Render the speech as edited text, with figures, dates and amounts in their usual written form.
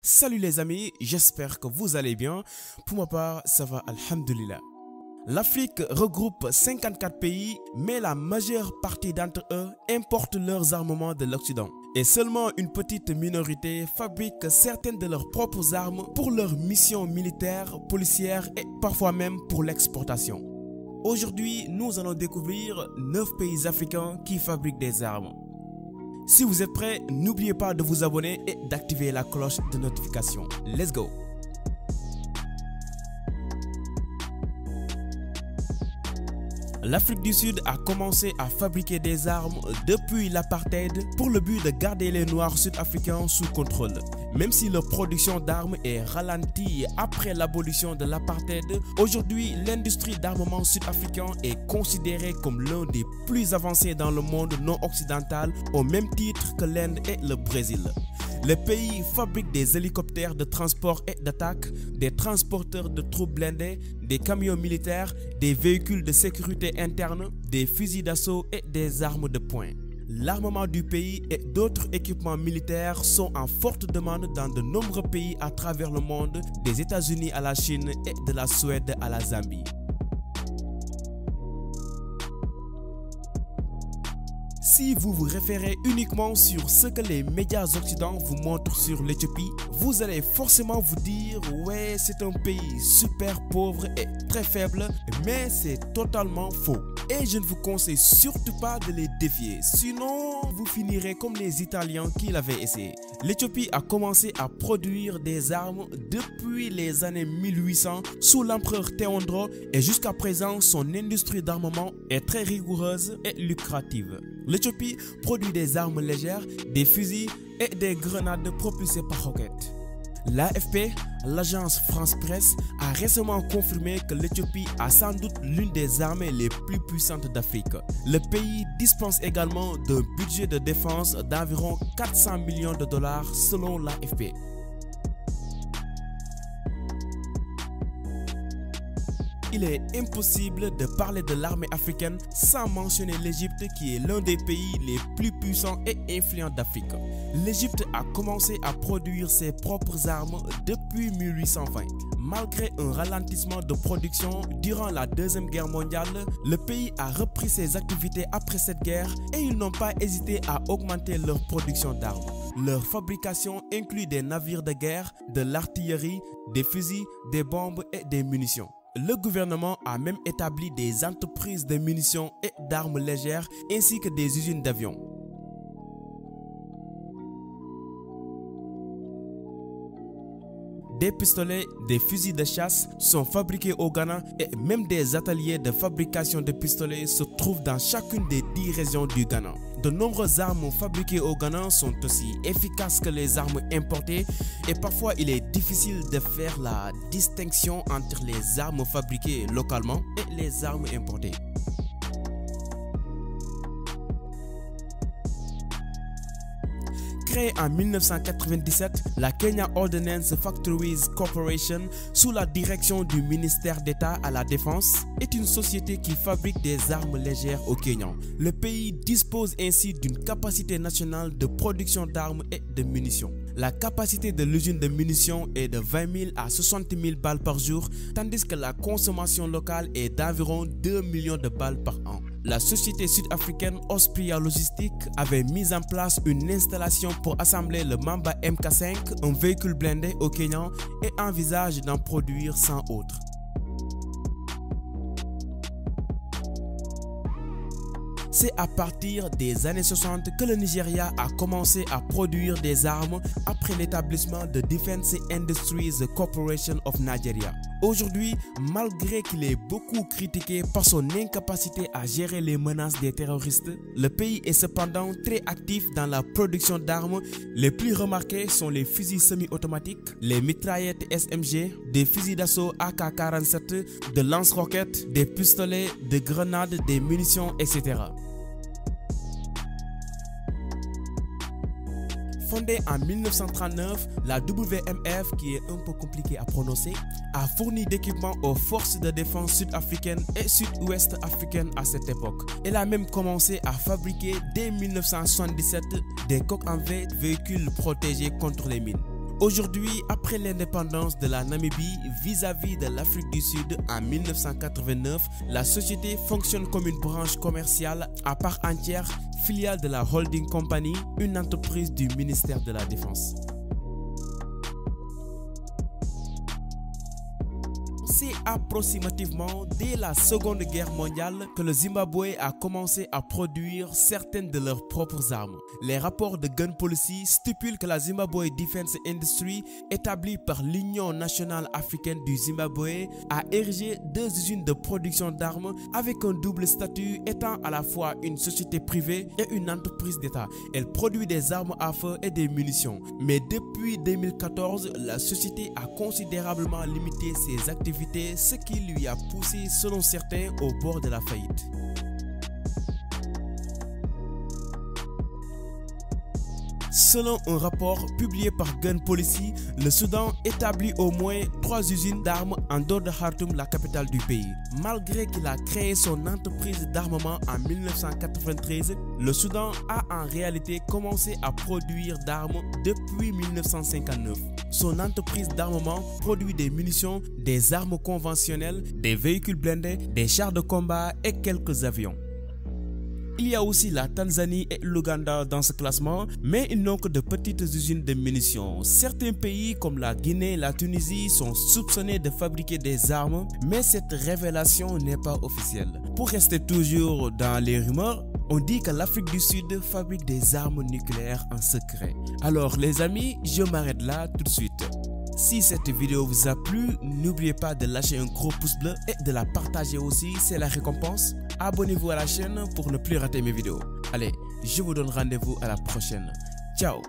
Salut les amis, j'espère que vous allez bien. Pour ma part, ça va, alhamdulillah. L'Afrique regroupe 54 pays, mais la majeure partie d'entre eux importent leurs armements de l'Occident. Et seulement une petite minorité fabrique certaines de leurs propres armes pour leurs missions militaires, policières et parfois même pour l'exportation. Aujourd'hui, nous allons découvrir 9 pays africains qui fabriquent des armes. Si vous êtes prêts, n'oubliez pas de vous abonner et d'activer la cloche de notification. Let's go! L'Afrique du Sud a commencé à fabriquer des armes depuis l'apartheid pour le but de garder les Noirs sud-africains sous contrôle. Même si leur production d'armes est ralentie après l'abolition de l'apartheid, aujourd'hui l'industrie d'armement sud-africain est considérée comme l'un des plus avancés dans le monde non occidental au même titre que l'Inde et le Brésil. Le pays fabrique des hélicoptères de transport et d'attaque, des transporteurs de troupes blindées, des camions militaires, des véhicules de sécurité interne, des fusils d'assaut et des armes de poing. L'armement du pays et d'autres équipements militaires sont en forte demande dans de nombreux pays à travers le monde, des États-Unis à la Chine et de la Suède à la Zambie. Si vous vous référez uniquement sur ce que les médias occidentaux vous montrent sur l'Éthiopie, vous allez forcément vous dire « ouais, c'est un pays super pauvre et très faible », mais c'est totalement faux. Et je ne vous conseille surtout pas de les défier, sinon vous finirez comme les Italiens qui l'avaient essayé. L'Éthiopie a commencé à produire des armes depuis les années 1800 sous l'empereur Théodore et jusqu'à présent son industrie d'armement est très rigoureuse et lucrative. L'Éthiopie produit des armes légères, des fusils et des grenades propulsées par roquettes. L'AFP, l'agence France Presse, a récemment confirmé que l'Éthiopie a sans doute l'une des armées les plus puissantes d'Afrique. Le pays dispense également d'un budget de défense d'environ 400 millions de dollars selon l'AFP. Il est impossible de parler de l'armée africaine sans mentionner l'Égypte qui est l'un des pays les plus puissants et influents d'Afrique. L'Égypte a commencé à produire ses propres armes depuis 1820. Malgré un ralentissement de production durant la Deuxième Guerre mondiale, le pays a repris ses activités après cette guerre et ils n'ont pas hésité à augmenter leur production d'armes. Leur fabrication inclut des navires de guerre, de l'artillerie, des fusils, des bombes et des munitions. Le gouvernement a même établi des entreprises de munitions et d'armes légères ainsi que des usines d'avions. Des pistolets, des fusils de chasse sont fabriqués au Ghana et même des ateliers de fabrication de pistolets se trouvent dans chacune des 10 régions du Ghana. De nombreuses armes fabriquées au Ghana sont aussi efficaces que les armes importées et parfois il est difficile de faire la distinction entre les armes fabriquées localement et les armes importées. Créée en 1997, la Kenya Ordnance Factories Corporation, sous la direction du ministère d'État à la Défense, est une société qui fabrique des armes légères au Kenya. Le pays dispose ainsi d'une capacité nationale de production d'armes et de munitions. La capacité de l'usine de munitions est de 20 000 à 60 000 balles par jour, tandis que la consommation locale est d'environ 2 millions de balles par an. La société sud-africaine Osprey Logistique avait mis en place une installation pour assembler le Mamba MK5, un véhicule blindé au Kenya, et envisage d'en produire 100 autres. C'est à partir des années 60 que le Nigeria a commencé à produire des armes après l'établissement de Defense Industries Corporation of Nigeria. Aujourd'hui, malgré qu'il est beaucoup critiqué par son incapacité à gérer les menaces des terroristes, le pays est cependant très actif dans la production d'armes. Les plus remarqués sont les fusils semi-automatiques, les mitraillettes SMG, des fusils d'assaut AK-47, de lance-roquettes, des pistolets, des grenades, des munitions, etc. Fondée en 1939, la WMF, qui est un peu compliqué à prononcer, a fourni d'équipements aux forces de défense sud-africaines et sud-ouest africaines à cette époque. Elle a même commencé à fabriquer dès 1977 des coques en V, véhicules protégés contre les mines. Aujourd'hui, après l'indépendance de la Namibie vis-à-vis de l'Afrique du Sud en 1989, la société fonctionne comme une branche commerciale à part entière, filiale de la Holding Company, une entreprise du ministère de la Défense. C'est approximativement dès la Seconde Guerre mondiale que le Zimbabwe a commencé à produire certaines de leurs propres armes. Les rapports de Gun Policy stipulent que la Zimbabwe Defense Industry, établie par l'Union nationale africaine du Zimbabwe, a érigé 2 usines de production d'armes avec un double statut, étant à la fois une société privée et une entreprise d'État. Elle produit des armes à feu et des munitions. Mais depuis 2014, la société a considérablement limité ses activités, ce qui lui a poussé, selon certains, au bord de la faillite. Selon un rapport publié par Gun Policy, le Soudan établit au moins 3 usines d'armes en dehors de Khartoum, la capitale du pays. Malgré qu'il a créé son entreprise d'armement en 1993, le Soudan a en réalité commencé à produire d'armes depuis 1959. Son entreprise d'armement produit des munitions, des armes conventionnelles, des véhicules blindés, des chars de combat et quelques avions. Il y a aussi la Tanzanie et l'Ouganda dans ce classement, mais ils n'ont que de petites usines de munitions. Certains pays comme la Guinée et la Tunisie sont soupçonnés de fabriquer des armes, mais cette révélation n'est pas officielle. Pour rester toujours dans les rumeurs, on dit que l'Afrique du Sud fabrique des armes nucléaires en secret. Alors les amis, je m'arrête là tout de suite. Si cette vidéo vous a plu, n'oubliez pas de lâcher un gros pouce bleu et de la partager aussi, c'est la récompense. Abonnez-vous à la chaîne pour ne plus rater mes vidéos. Allez, je vous donne rendez-vous à la prochaine. Ciao!